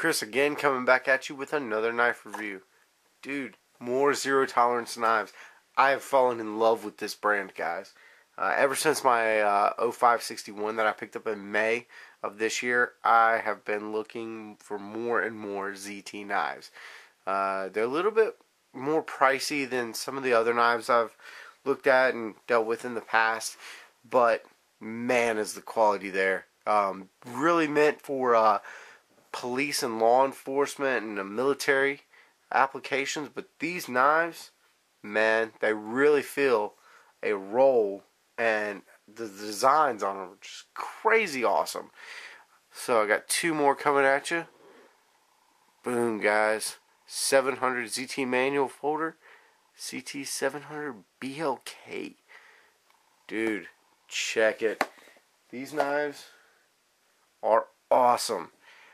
Chris again coming back at you with another knife review. Dude, more zero tolerance knives. I have fallen in love with this brand, guys. Ever since my 0561 that I picked up in May of this year, I have been looking for more and more ZT knives. They're a little bit more pricey than some of the other knives I've looked at and dealt with in the past, but man, is the quality there. Really meant for police and law enforcement and the military applications, but these knives, man, they really feel a role, and the designs on them are just crazy awesome. So I got two more coming at you. Boom, guys. 700 ZT manual folder, CT 700 BLK. Dude, check it. These knives are awesome.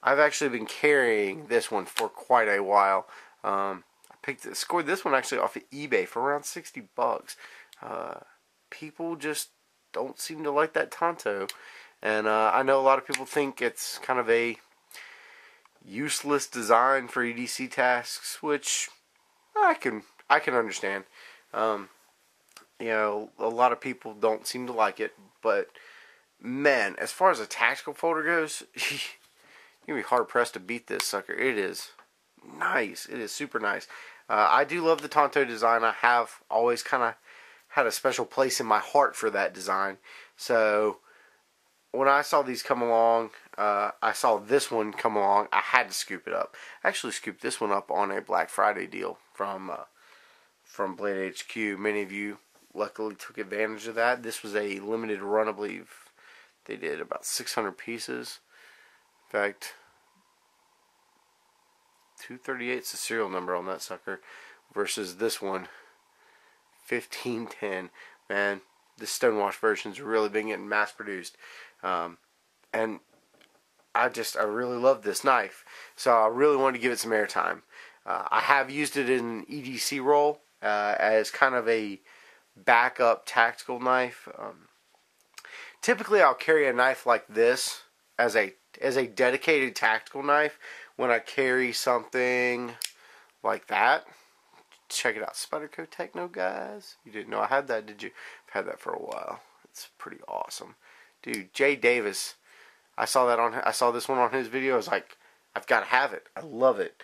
I've actually been carrying this one for quite a while. I scored this one actually off of eBay for around $60. People just don't seem to like that Tanto, and I know a lot of people think it's kind of a useless design for EDC tasks, which I can understand. You know, a lot of people don't seem to like it, but man, as far as a tactical folder goes, you'll be hard pressed to beat this sucker. It is nice. It is super nice. I do love the Tanto design. I have always kind of had a special place in my heart for that design. So when I saw these come along, I saw this one come along, I had to scoop it up. I actually scooped this one up on a Black Friday deal from Blade HQ. Many of you luckily took advantage of that. This was a limited run, I believe. They did about 600 pieces. In fact, 238 is the serial number on that sucker, versus this one, 1510. Man, this stonewash version's really been getting mass produced. And I really love this knife, so I really wanted to give it some airtime. I have used it in an EDC role as kind of a backup tactical knife. Typically, I'll carry a knife like this as a dedicated tactical knife when I carry something like that. Check it out, Spyderco Techno, guys. You didn't know I had that, did you? I've had that for a while. It's pretty awesome, dude. Jay Davis, I saw this one on his video. I was like, I've got to have it. I love it.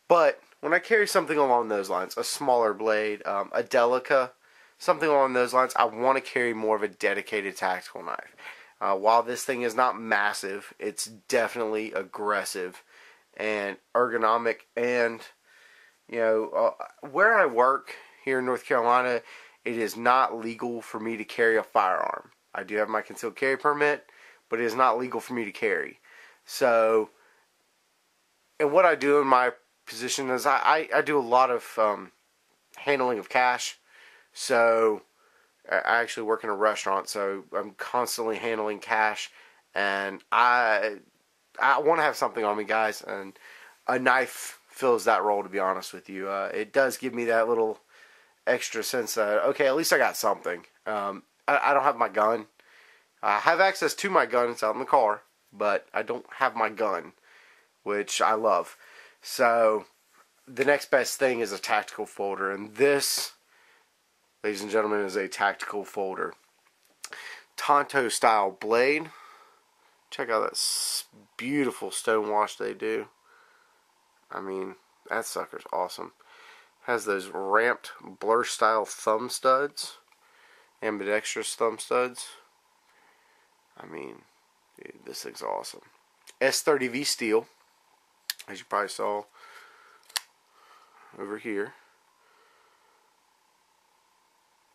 But when I carry something along those lines, a smaller blade, a Delica, something along those lines, I want to carry more of a dedicated tactical knife. While this thing is not massive, it's definitely aggressive and ergonomic. And, you know, where I work here in North Carolina, it is not legal for me to carry a firearm. I do have my concealed carry permit, but it is not legal for me to carry. So, and what I do in my position is I do a lot of handling of cash. So I actually work in a restaurant, so I'm constantly handling cash, and I want to have something on me, guys, and a knife fills that role, to be honest with you. It does give me that little extra sense that, okay, at least I got something. I don't have my gun. I have access to my gun. It's out in the car, but I don't have my gun, which I love. So the next best thing is a tactical folder, and this, ladies and gentlemen, is a tactical folder. Tanto style blade. Check out that beautiful stonewash they do. I mean, that sucker's awesome. Has those ramped blur style thumb studs, ambidextrous thumb studs. I mean, dude, this thing's awesome. S30V steel, as you probably saw over here.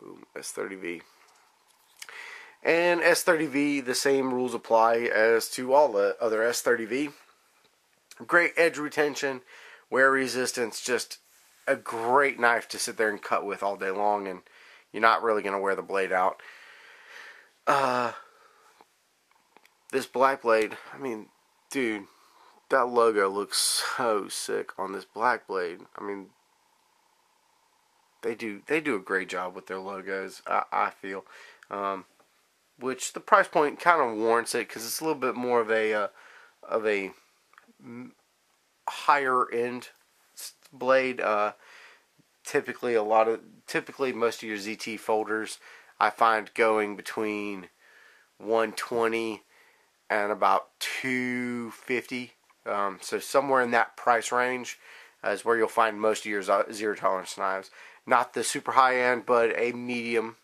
Boom, S30V. And S30V, the same rules apply as to all the other S30V. Great edge retention, wear resistance, just a great knife to sit there and cut with all day long, and you're not really going to wear the blade out. This black blade, I mean, dude, that logo looks so sick on this black blade. I mean, they do a great job with their logos, I feel. Which the price point kind of warrants it, because it's a little bit more of a higher end blade. Typically most of your ZT folders I find going between 120 and about 250. So somewhere in that price range is where you'll find most of your zero tolerance knives. Not the super high end, but a medium,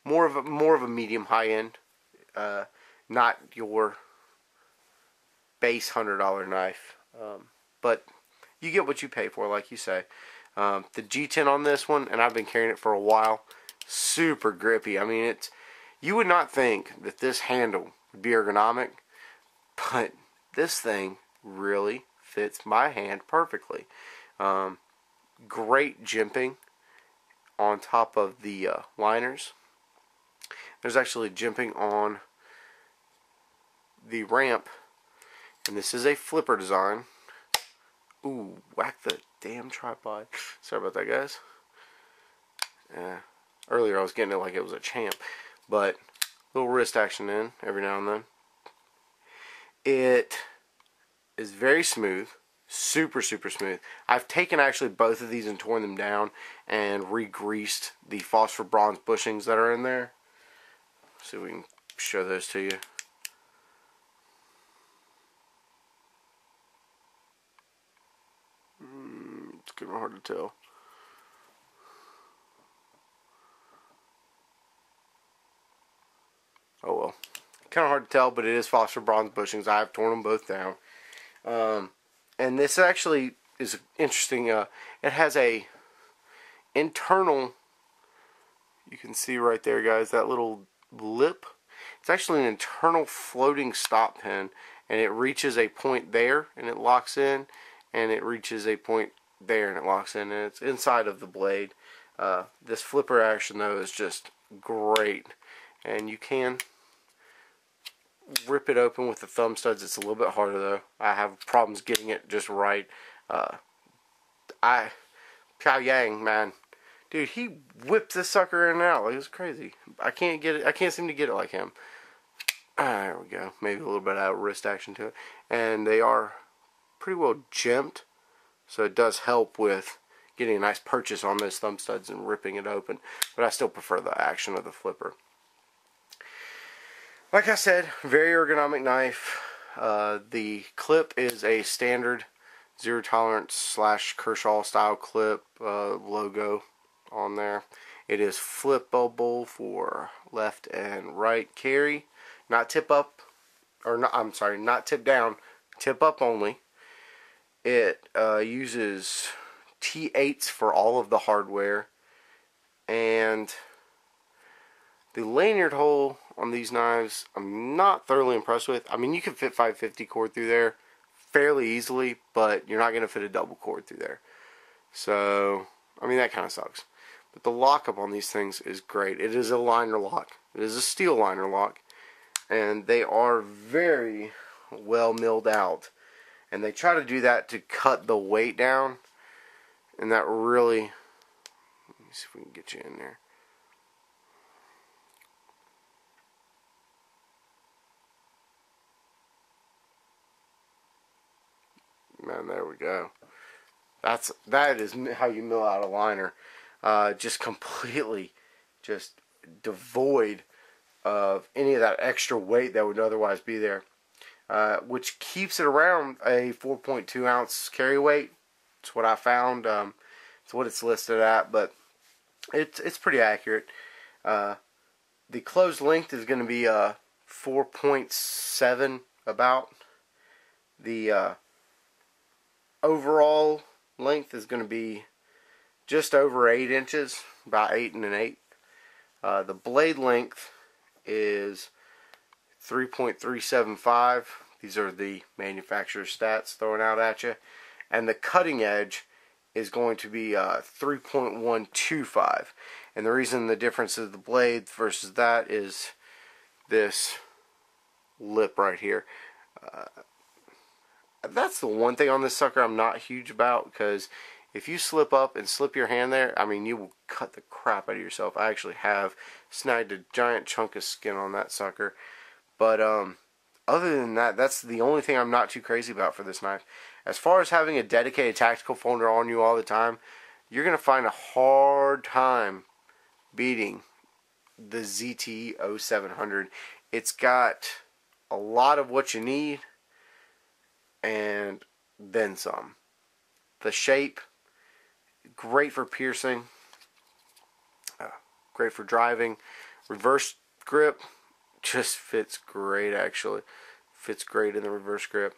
more of a medium high end. Not your base $100 knife, but you get what you pay for, like you say. The G10 on this one, and I've been carrying it for a while, super grippy. I mean, you would not think that this handle would be ergonomic, but this thing really fits my hand perfectly. Great jimping on top of the liners. There's actually jimping on the ramp, and this is a flipper design. Ooh, whack the damn tripod. Sorry about that, guys. Earlier I was getting it like it was a champ, but little wrist action in every now and then. It is very smooth, super smooth. I've taken actually both of these and torn them down and re-greased the phosphor bronze bushings that are in there. See if we can show those to you. It's getting hard to tell. Oh well, kind of hard to tell, but it is phosphor bronze bushings. I have torn them both down. And this actually is interesting. It has a internal, you can see right there, guys, that little lip. It's actually an internal floating stop pin, and it reaches a point there and it locks in, and it reaches a point there and it locks in, and it's inside of the blade. This flipper action though is just great, and you can rip it open with the thumb studs. It's a little bit harder though. I have problems getting it just right. Piao Yang, man, dude, he whipped this sucker in and out like it's crazy. I can't get it. I can't seem to get it like him. There we go. Maybe a little bit of wrist action to it, and they are pretty well jimped, so it does help with getting a nice purchase on those thumb studs and ripping it open. But I still prefer the action of the flipper. Like I said, very ergonomic knife. The clip is a standard zero tolerance / Kershaw style clip, logo on there. It is flippable for left and right carry, not tip up, or not, I'm sorry, not tip down, tip up only. It uses T8s for all of the hardware, and the lanyard hole on these knives I'm not thoroughly impressed with. I mean, you can fit 550 cord through there fairly easily, but you're not going to fit a double cord through there. So, I mean, that kind of sucks. But the lockup on these things is great. It is a liner lock. It is a steel liner lock, and they are very well milled out. And they try to do that to cut the weight down, and that really, let me see if we can get you in there. Man, there we go. That is how you mill out a liner. Just completely, just devoid of any of that extra weight that would otherwise be there. Which keeps it around a 4.2 ounce carry weight. That's what I found. It's what it's listed at, but it's pretty accurate. The closed length is going to be 4.7 about. The overall length is going to be just over 8 inches, about 8 1/8. The blade length is 3.375. These are the manufacturer's stats thrown out at you. And the cutting edge is going to be 3.125. And the reason the difference of the blade versus that is this lip right here. That's the one thing on this sucker I'm not huge about, because if you slip up and slip your hand there, I mean, you will cut the crap out of yourself. I actually have snagged a giant chunk of skin on that sucker. But other than that, that's the only thing I'm not too crazy about for this knife. as far as having a dedicated tactical folder on you all the time, you're going to find a hard time beating the ZT-0700. It's got a lot of what you need and then some. The shape, great for piercing, great for driving. Reverse grip just fits great, actually. Fits great in the reverse grip.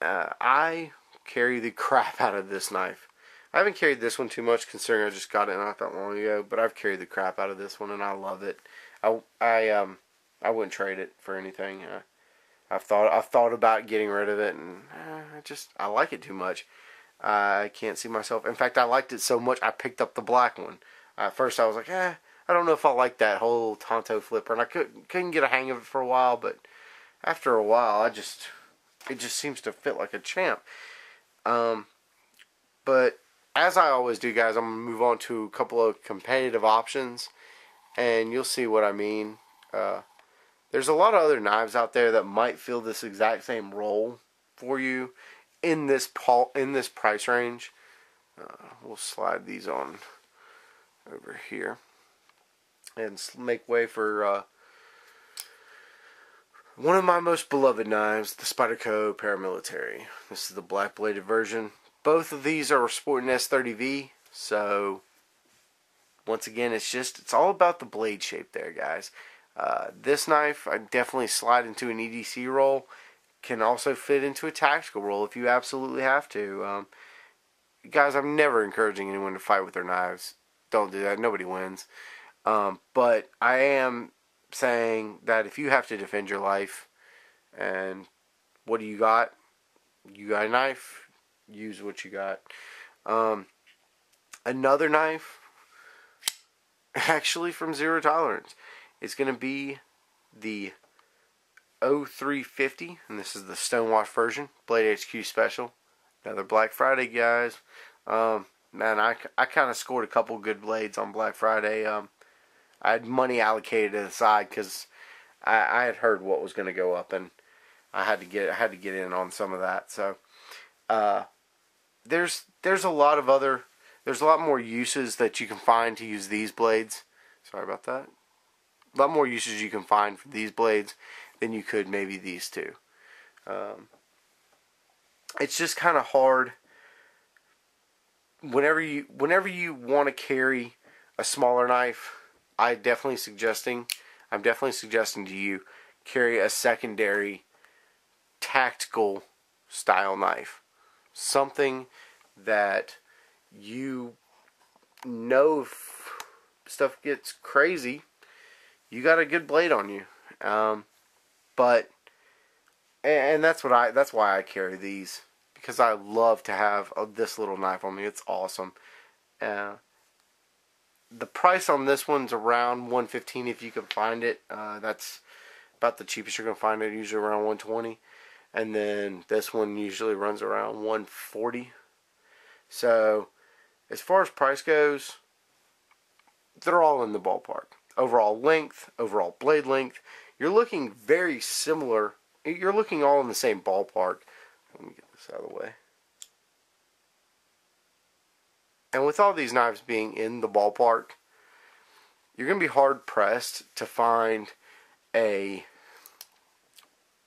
I carry the crap out of this knife. I haven't carried this one too much considering I just got it not that long ago, but I've carried the crap out of this one and I love it. I wouldn't trade it for anything. I've thought about getting rid of it, and I like it too much. I can't see myself. In fact, I liked it so much I picked up the black one. At first, I was like, I don't know if I like that whole Tanto flipper, and I couldn't get a hang of it for a while. But after a while, it just seems to fit like a champ. But as I always do, guys, I'm gonna move on to a couple of competitive options, and you'll see what I mean. There's a lot of other knives out there that might fill this exact same role for you in this price range. We'll slide these on over here and make way for one of my most beloved knives, the Spyderco Paramilitary. This is the black bladed version. Both of these are sporting S30V, so once again, it's all about the blade shape there, guys. This knife, I definitely slide into an EDC roll. Can also fit into a tactical roll if you absolutely have to. Guys, I'm never encouraging anyone to fight with their knives. Don't do that. Nobody wins. But I am saying that if you have to defend your life, and what do you got? You got a knife. Use what you got. Another knife, actually from Zero Tolerance, is going to be the 0350, and this is the Stonewash version, Blade HQ Special. Another Black Friday, guys. Man, I kind of scored a couple good blades on Black Friday. I had money allocated to the side because I had heard what was going to go up, and I had to get in on some of that. So there's a lot more uses that you can find to use these blades. Sorry about that. A lot more uses you can find for these blades than you could maybe these two. It's just kind of hard whenever you want to carry a smaller knife. I'm definitely suggesting to you carry a secondary tactical style knife, something that you know if stuff gets crazy, you got a good blade on you. But that's why I carry these, because I love to have this little knife on me. It's awesome. The price on this one's around $115 if you can find it. That's about the cheapest you're gonna find it. Usually around $120, and then this one usually runs around $140. So as far as price goes, they're all in the ballpark. Overall length, overall blade length, you're looking very similar. You're looking all in the same ballpark. Let me get this out of the way. And with all these knives being in the ballpark, you're going to be hard pressed to find a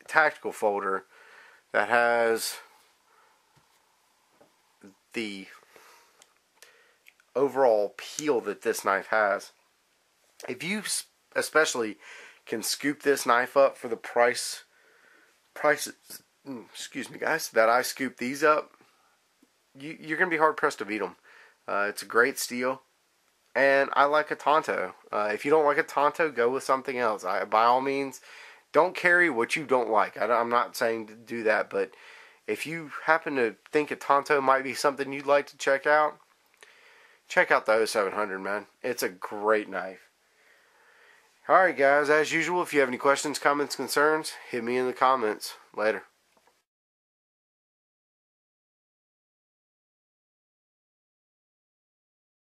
tactical folder that has the overall peel that this knife has. If you especially can scoop this knife up for the prices, excuse me guys, that I scoop these up, you're going to be hard pressed to beat them. It's a great steel, and I like a Tanto. If you don't like a Tanto, go with something else. By all means, don't carry what you don't like. I'm not saying to do that, but if you happen to think a Tanto might be something you'd like to check out the 0700, man. It's a great knife. Alright guys, as usual, if you have any questions, comments, concerns, hit me in the comments. Later.